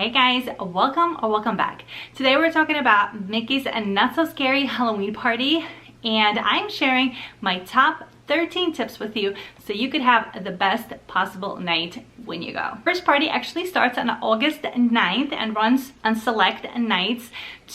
Hey guys, welcome back. Today we're talking about Mickey's Not So Scary Halloween Party, and I'm sharing my top 13 tips with you so you could have the best possible night when you go. First party actually starts on August 9th and runs on select nights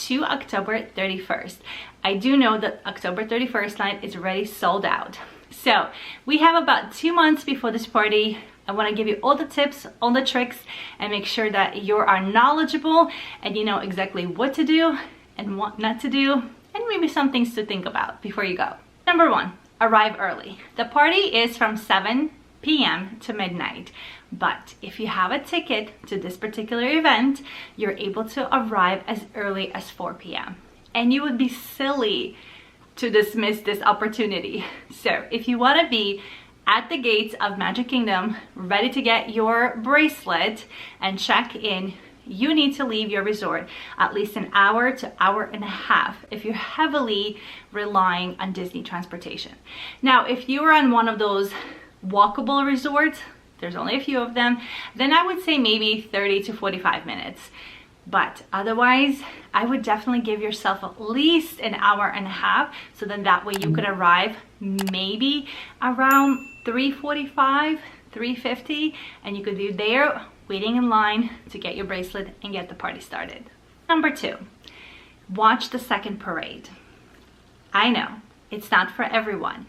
to October 31st. I do know that October 31st night is already sold out. So we have about 2 months before this party. I want to give you all the tips, all the tricks, and make sure that you are knowledgeable and you know exactly what to do and what not to do, and maybe some things to think about before you go. Number 1, arrive early. The party is from 7 p.m. to midnight, but if you have a ticket to this particular event, you're able to arrive as early as 4 p.m. And you would be silly to dismiss this opportunity. So if you want to be at the gates of Magic Kingdom, ready to get your bracelet and check in, you need to leave your resort at least an hour to hour and a half if you're heavily relying on Disney transportation. Now, if you're on one of those walkable resorts, there's only a few of them, then I would say maybe 30 to 45 minutes. But otherwise, I would definitely give yourself at least an hour and a half, so then that way you could arrive maybe around 3:45, 3:50, and you could be there waiting in line to get your bracelet and get the party started. Number 2, watch the second parade. I know, it's not for everyone.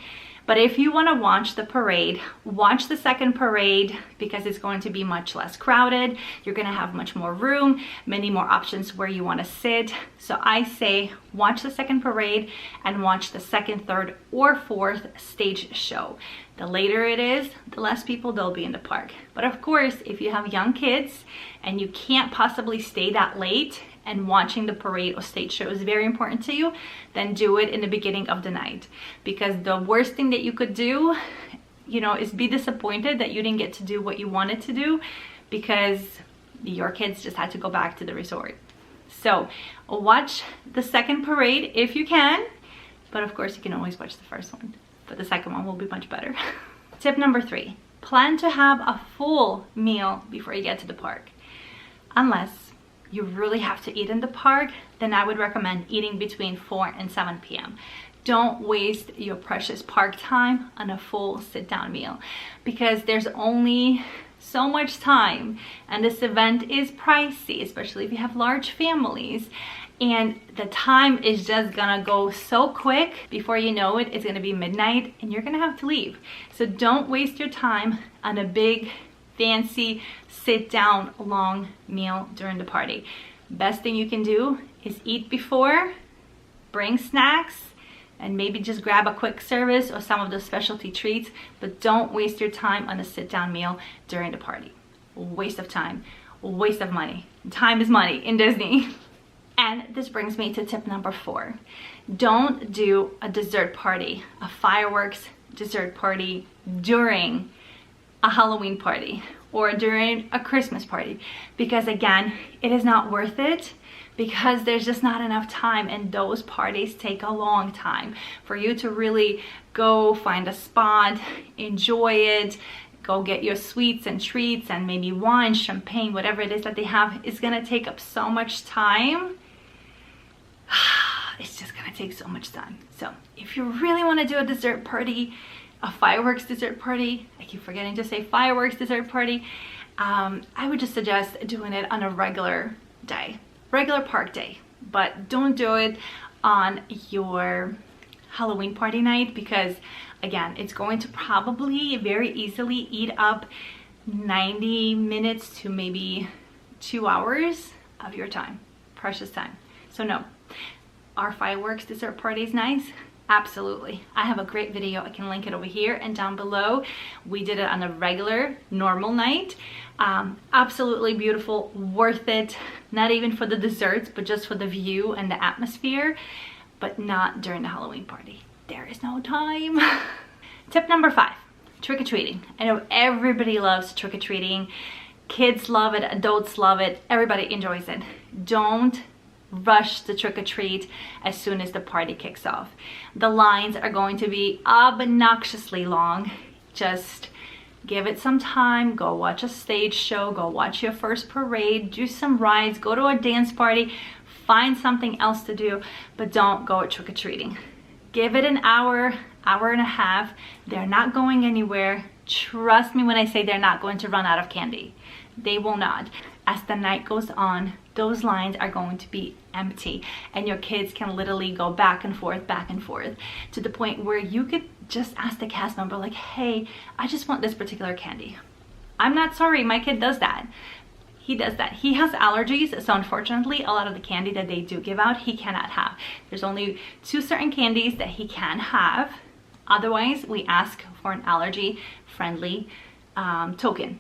But if you want to watch the parade, watch the second parade because it's going to be much less crowded. You're going to have much more room, many more options where you want to sit. So I say watch the second parade and watch the second, third, or fourth stage show. The later it is, the less people there'll be in the park. But of course, if you have young kids and you can't possibly stay that late, and watching the parade or stage show is very important to you, then do it in the beginning of the night. Because the worst thing that you could do, is be disappointed that you didn't get to do what you wanted to do because your kids just had to go back to the resort. So watch the second parade if you can, but of course you can always watch the first one, but the second one will be much better. Tip number 3, plan to have a full meal before you get to the park. Unless you really have to eat in the park, then I would recommend eating between 4 and 7 p.m. Don't waste your precious park time on a full sit-down meal because there's only so much time, and this event is pricey, especially if you have large families, and the time is just gonna go so quick. Before you know it, it's gonna be midnight and you're gonna have to leave. So don't waste your time on a big fancy sit down long meal during the party. Best thing you can do is eat before, bring snacks, and maybe just grab a quick service or some of those specialty treats, but don't waste your time on a sit down meal during the party. Waste of time, waste of money. Time is money in Disney. And this brings me to tip number 4. Don't do a dessert party, a fireworks dessert party during a Halloween party or during a Christmas party, because again, it is not worth it because there's just not enough time, and those parties take a long time for you to really go find a spot, enjoy it, go get your sweets and treats and maybe wine, champagne, whatever it is that they have. Is gonna take up so much time. It's just gonna take so much time. So if you really want to do a dessert party, a fireworks dessert party, I keep forgetting to say fireworks dessert party, I would just suggest doing it on a regular day, regular park day, but don't do it on your Halloween party night because again, it's going to probably very easily eat up 90 minutes to maybe 2 hours of your time, precious time. So no. Are fireworks dessert parties nice? Absolutely. I have a great video. I can link it over here and down below. We did it on a regular, normal night. Absolutely beautiful, worth it. Not even for the desserts, but just for the view and the atmosphere, but not during the Halloween party. There is no time. Tip number 5, trick-or-treating. I know everybody loves trick-or-treating. Kids love it, adults love it, everybody enjoys it. Don't rush the trick-or-treat as soon as the party kicks off. The lines are going to be obnoxiously long. Just Give it some time, go watch a stage show, go watch your first parade, do some rides, go to a dance party, find something else to do, but don't go trick-or-treating. Give it an hour, hour and a half. They're not going anywhere. Trust me when I say they're not going to run out of candy. They will not. As the night goes on, those lines are going to be empty, and your kids can literally go back and forth to the point where you could just ask the cast member like, hey, I just want this particular candy. I'm not sorry, my kid does that. He does that. He has allergies, so unfortunately a lot of the candy that they do give out he cannot have. There's only 2 certain candies that he can have. Otherwise we ask for an allergy friendly token,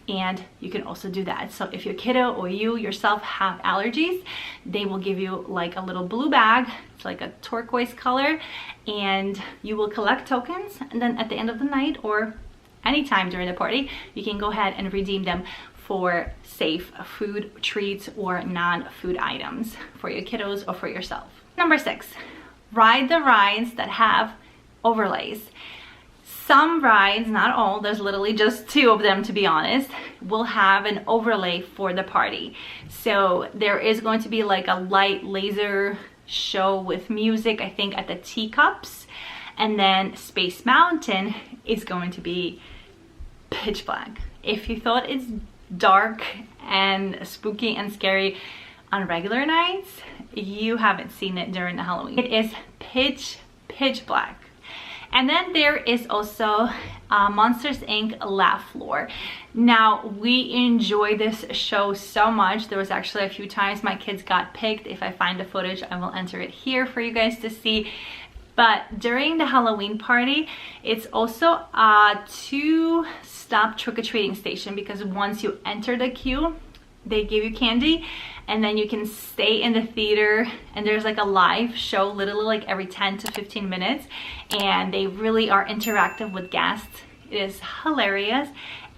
and you can also do that. So if your kiddo or you yourself have allergies, they will give you like a little blue bag. It's like a turquoise color, and you will collect tokens, and then at the end of the night or anytime during the party, you can go ahead and redeem them for safe food, treats, or non-food items for your kiddos or for yourself. Number 6, ride the rides that have overlays. Some rides, not all, there's literally just 2 of them to be honest, will have an overlay for the party. So there is going to be like a light laser show with music, I think at the teacups, and then Space Mountain is going to be pitch black. If you thought it's dark and spooky and scary on regular nights, you haven't seen it during the Halloween. It is pitch black. And then there is also Monsters Inc. Laugh Floor. Now, we enjoy this show so much. There was actually a few times my kids got picked. If I find the footage, I will enter it here for you guys to see. But during the Halloween party, it's also a 2-stop trick-or-treating station, because once you enter the queue, they give you candy, and then you can stay in the theater, and there's like a live show literally like every 10 to 15 minutes, and they really are interactive with guests. It is hilarious.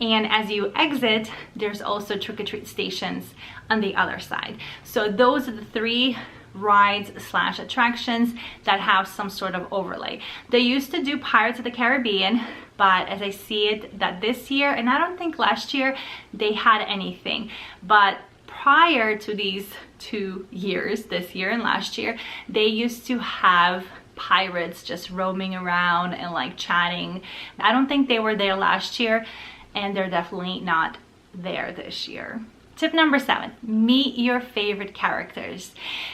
And as you exit, there's also trick-or-treat stations on the other side. So those are the 3 rides / attractions that have some sort of overlay. They used to do Pirates of the Caribbean, but as I see it, that this year, and I don't think last year they had anything, but prior to these 2 years, this year and last year, they used to have pirates just roaming around and like chatting. I don't think they were there last year, and they're definitely not there this year. Tip number 7, meet your favorite characters.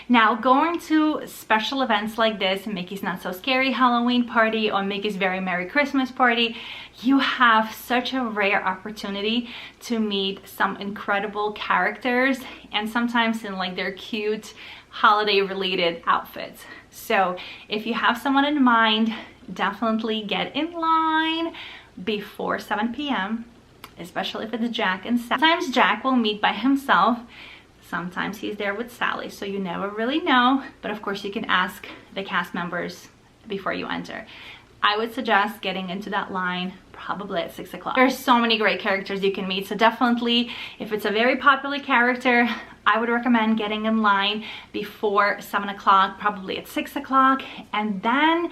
Now, going to special events like this, Mickey's Not So Scary Halloween Party or Mickey's Very Merry Christmas Party, you have such a rare opportunity to meet some incredible characters, and sometimes in like their cute holiday related outfits. So if you have someone in mind, definitely get in line before 7 p.m. especially if it's Jack and Sally. Sometimes Jack will meet by himself, sometimes he's there with Sally, so you never really know, but of course you can ask the cast members before you enter. I would suggest getting into that line probably at 6 o'clock. There's so many great characters you can meet, so definitely if it's a very popular character, I would recommend getting in line before 7 o'clock, probably at 6 o'clock, and then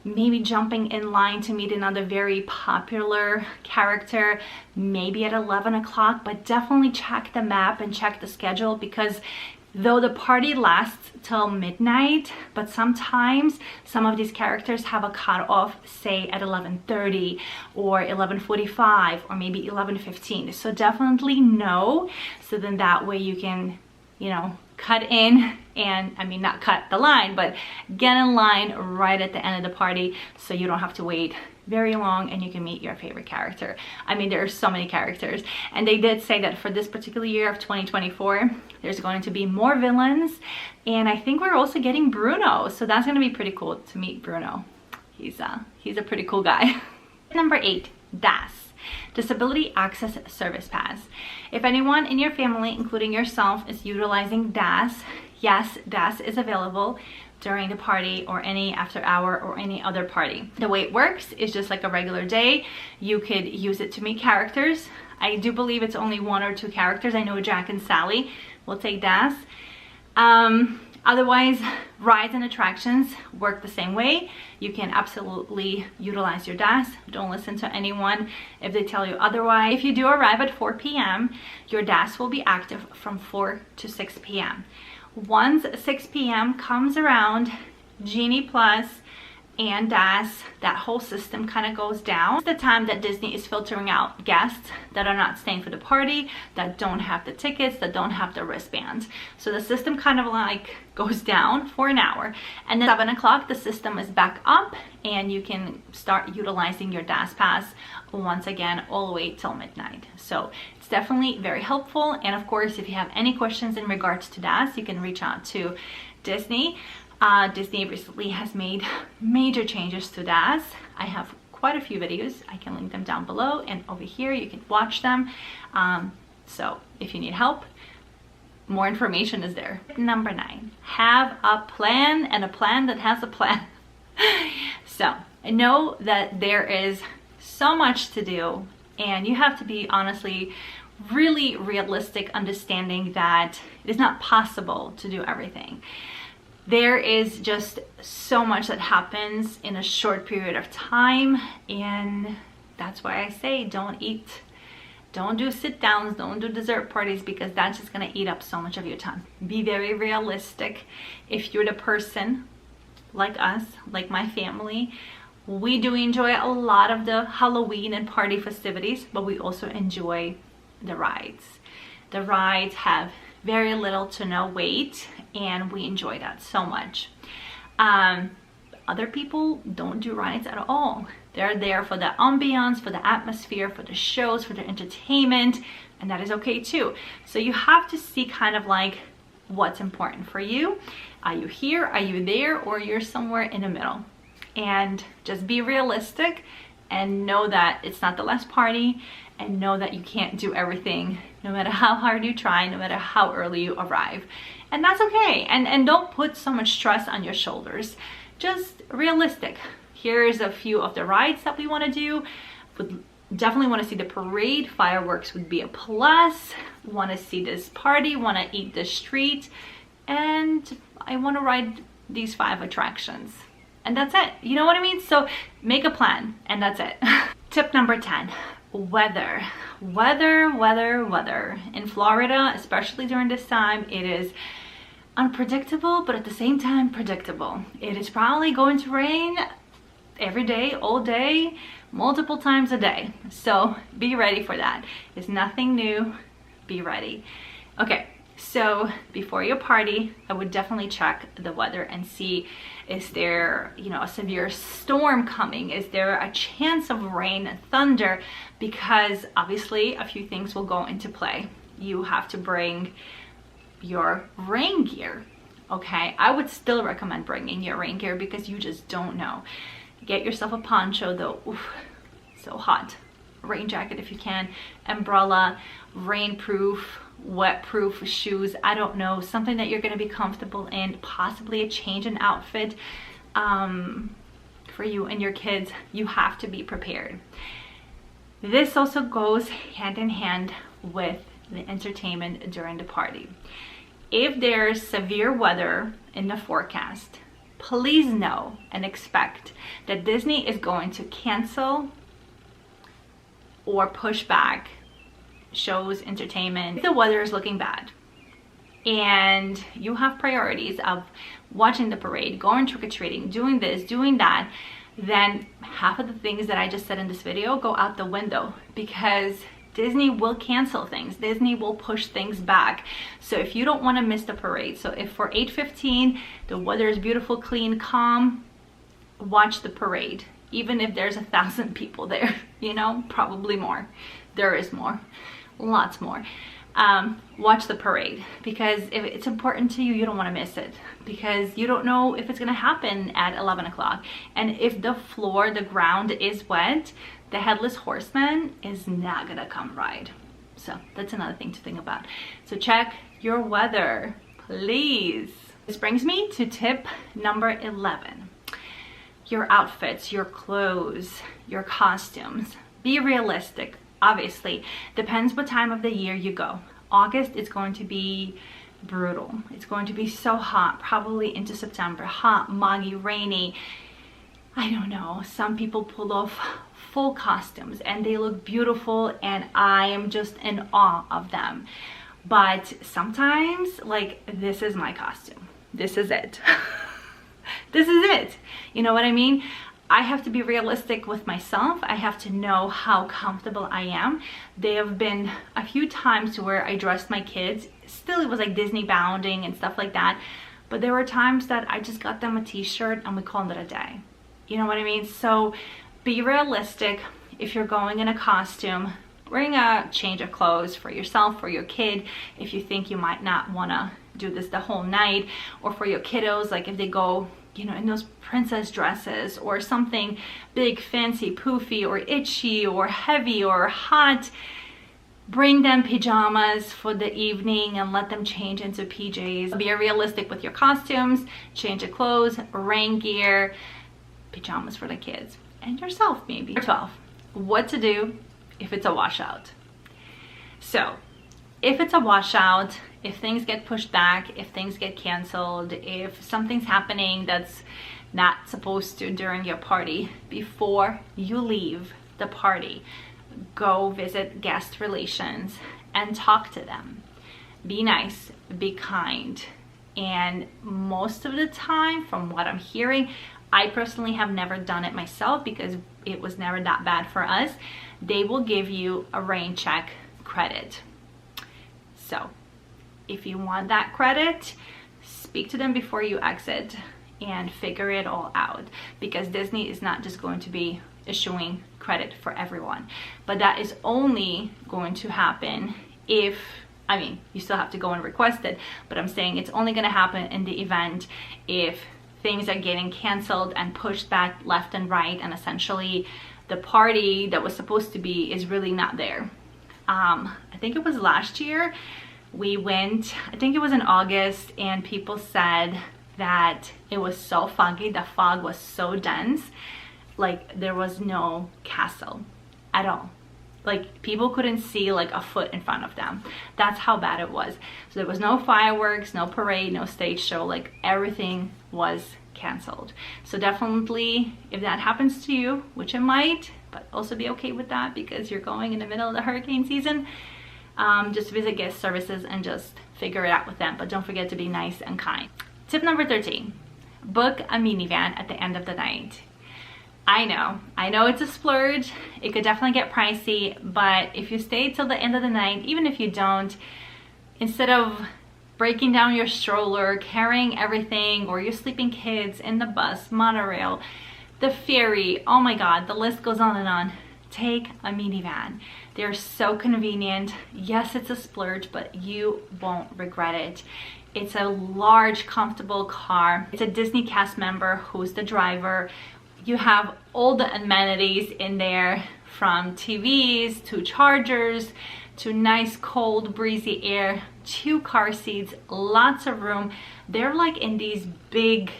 maybe jumping in line to meet another very popular character maybe at 11 o'clock, but definitely check the map and check the schedule, because though the party lasts till midnight, but sometimes some of these characters have a cutoff, say at 11:30 or 11:45 or maybe 11:15. So definitely know, so then that way you can, you know, cut in, and I mean not cut the line, but get in line right at the end of the party so you don't have to wait very long and you can meet your favorite character. I mean, there are so many characters, and they did say that for this particular year of 2024 there's going to be more villains, and I think we're also getting Bruno, so that's going to be pretty cool to meet Bruno. He's a pretty cool guy. Number 8, DAS. Disability Access Service Pass. If anyone in your family, including yourself, is utilizing DAS, yes, DAS is available during the party or any after hour or any other party. The way it works is just like a regular day. You could use it to meet characters. I do believe it's only 1 or 2 characters. I know Jack and Sally will take DAS. Otherwise, rides and attractions work the same way. You can absolutely utilize your DAS. Don't listen to anyone if they tell you otherwise. If you do arrive at 4 p.m., your DAS will be active from 4 to 6 p.m. Once 6 p.m. comes around, Genie Plus and DAS, that whole system kind of goes down. It's the time that Disney is filtering out guests that are not staying for the party, that don't have the tickets, that don't have the wristbands. So the system kind of like goes down for an hour, and then 7 o'clock the system is back up and you can start utilizing your DAS pass once again all the way till midnight. So it's definitely very helpful. And of course, if you have any questions in regards to DAS, you can reach out to Disney. Disney recently has made major changes to DAS. I have quite a few videos. I can link them down below, and over here you can watch them. So if you need help, more information is there. Number 9, have a plan, and a plan that has a plan. So I know that there is so much to do, and you have to be honestly really realistic, understanding that it is not possible to do everything. There is just so much that happens in a short period of time, and that's why I say don't do sit downs, don't do dessert parties, because that's just gonna eat up so much of your time. Be very realistic. If you're the person like us, like my family, we do enjoy a lot of the Halloween and party festivities, but we also enjoy the rides. The rides have very little to no wait, and we enjoy that so much. Other people don't do rides at all. They're there for the ambiance, for the atmosphere, for the shows, for the entertainment, and that is okay too. So you have to see kind of like what's important for you. Are you here, are you there, or you're somewhere in the middle? And just be realistic and know that it's not the last party, and know that you can't do everything, no matter how hard you try, no matter how early you arrive. And that's okay. And don't put so much stress on your shoulders. Just realistic. Here's a few of the rides that we want to do. Would definitely want to see the parade. Fireworks would be a plus. Want to see this party, want to eat the street, and I want to ride these 5 attractions. And that's it. You know what I mean? So make a plan, and that's it. Tip number 10. Weather. In Florida, especially during this time, it is unpredictable, but at the same time predictable. It is probably going to rain every day, all day, multiple times a day. So be ready for that. It's nothing new. Be ready. Okay, so before your party, I would definitely check the weather and see, is there, you know, a severe storm coming? Is there a chance of rain and thunder? Because obviously a few things will go into play. You have to bring your rain gear. Okay, I would still recommend bringing your rain gear because you just don't know. Get yourself a poncho though. Oof, so hot. Rain jacket if you can, umbrella, rainproof, wet-proof shoes. I don't know, something that you're going to be comfortable in, possibly a change in outfit for you and your kids. You have to be prepared. This also goes hand in hand with the entertainment during the party. If there's severe weather in the forecast, please know and expect that Disney is going to cancel or push back shows, entertainment, if the weather is looking bad and you have priorities of watching the parade, going trick-or-treating, doing this, doing that, then half of the things that I just said in this video go out the window, because Disney will cancel things. Disney will push things back. So if you don't want to miss the parade, so if for 8:15 the weather is beautiful, clean, calm, watch the parade. Even if there's 1,000 people there, you know, probably more. There is more, lots more. Watch the parade, because if it's important to you, you don't want to miss it, because you don't know if it's going to happen at 11 o'clock. And if the floor, the ground is wet, the Headless Horseman is not going to come ride. So that's another thing to think about. So check your weather, please. This brings me to tip number 11. Your outfits, your clothes, your costumes. Be realistic. Obviously, depends what time of the year you go. August is going to be brutal. It's going to be so hot, probably into September. Hot, muggy, rainy. I don't know. Some people pull off full costumes and they look beautiful, and I am just in awe of them. But sometimes, like, this is my costume. This is it. This is it. You know what I mean? I have to be realistic with myself. I have to know how comfortable I am. There have been a few times where I dressed my kids. Still, it was like Disney bounding and stuff like that. But there were times that I just got them a t-shirt and we called it a day. You know what I mean? So be realistic. If you're going in a costume, bring a change of clothes for yourself, for your kid. If you think you might not want to do this the whole night, or for your kiddos, like if they go, you know, in those princess dresses or something big, fancy, poofy, or itchy, or heavy, or hot, bring them pajamas for the evening and let them change into PJs. Be realistic with your costumes, change of clothes, rain gear, pajamas for the kids, and yourself maybe. 12, what to do if it's a washout. So if it's a washout, if things get pushed back, if things get canceled, if something's happening that's not supposed to during your party, before you leave the party, go visit guest relations and talk to them. Be nice, be kind. And most of the time, from what I'm hearing, I personally have never done it myself because it was never that bad for us. They will give you a rain check credit. So if you want that credit, speak to them before you exit and figure it all out, because Disney is not just going to be issuing credit for everyone. But that is only going to happen if, I mean, you still have to go and request it, but I'm saying it's only going to happen in the event if things are getting canceled and pushed back left and right, and essentially the party that was supposed to be is really not there. I think it was last year we went, I think it was in August, and people said that it was so foggy, the fog was so dense, like there was no castle at all. Like people couldn't see like a foot in front of them. That's how bad it was. So there was no fireworks, no parade, no stage show, like everything was canceled. So definitely, if that happens to you, which it might, but also be okay with that because you're going in the middle of the hurricane season, just visit guest services and just figure it out with them. But don't forget to be nice and kind. Tip number 13, book a minivan at the end of the night. I know it's a splurge. It could definitely get pricey, but if you stay till the end of the night, even if you don't, instead of breaking down your stroller, carrying everything, or your sleeping kids in the bus, monorail, the ferry, oh my God, the list goes on and on. Take a minivan. They're so convenient. Yes, it's a splurge, but you won't regret it. It's a large, comfortable car. It's a Disney cast member who's the driver. You have all the amenities in there, from TVs to chargers to nice cold breezy air, 2 car seats, lots of room. They're like in these big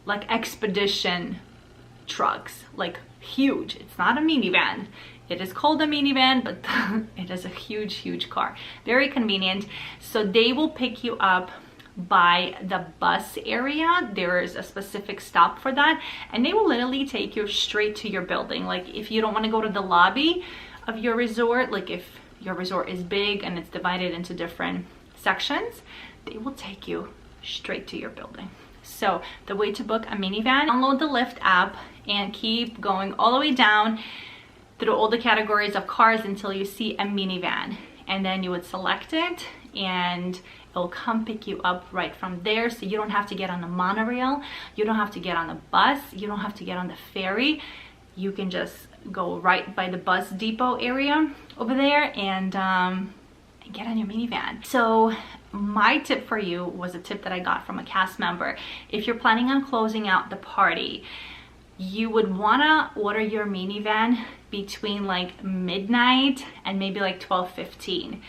like expedition trucks, like huge. It's not a minivan. It is called a minivan, but it is a huge car. Very convenient. So they will pick you up by the bus area. There is a specific stop for that, and they will literally take you straight to your building. Like if you don't want to go to the lobby of your resort, like if your resort is big and it's divided into different sections, they will take you straight to your building. So the way to book a minivan, download the Lyft app and keep going all the way down through all the categories of cars until you see a minivan, and then you would select it and it'll come pick you up right from there. So you don't have to get on the monorail, you don't have to get on the bus, you don't have to get on the ferry. You can just go right by the bus depot area over there and get on your minivan. So my tip for you was a tip that I got from a cast member. If you're planning on closing out the party, you would wanna order your minivan between like midnight and maybe like 12:15.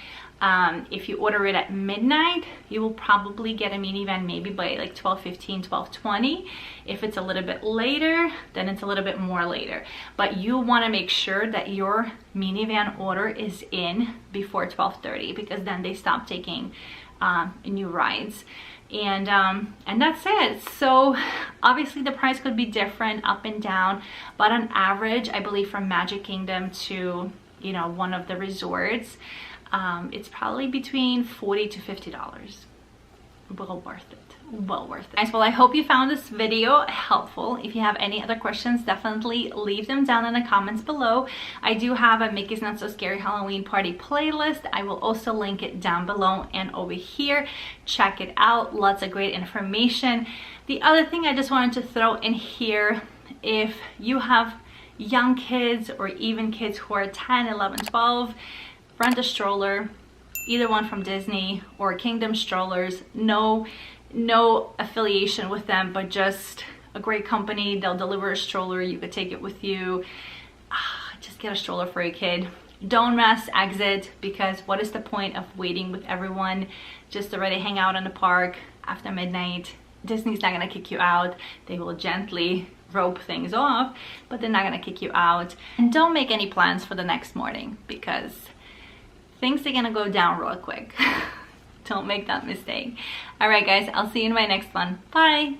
If you order it at midnight, you will probably get a minivan maybe by like 12:15, 12:20. If it's a little bit later, then it's a little bit more later. But you want to make sure that your minivan order is in before 12:30, because then they stop taking new rides. And that's it. So obviously the price could be different up and down, but on average, I believe from Magic Kingdom to, you know, one of the resorts, it's probably between $40 to $50. Well worth it. Well worth it. Guys, well, I hope you found this video helpful. If you have any other questions, definitely leave them down in the comments below. I do have a Mickey's Not So Scary Halloween Party playlist. I will also link it down below and over here. Check it out. Lots of great information. The other thing I just wanted to throw in here, if you have young kids or even kids who are 10, 11, 12, rent a stroller, either one from Disney or Kingdom Strollers. No affiliation with them, but just a great company. They'll deliver a stroller, you could take it with you. Just get a stroller for your kid. Don't mass exit, because what is the point of waiting with everyone just to already hang out in the park after midnight? Disney's not gonna kick you out. They will gently rope things off, but they're not gonna kick you out. And don't make any plans for the next morning, because things are gonna go down real quick. Don't make that mistake. All right, guys, I'll see you in my next one. Bye.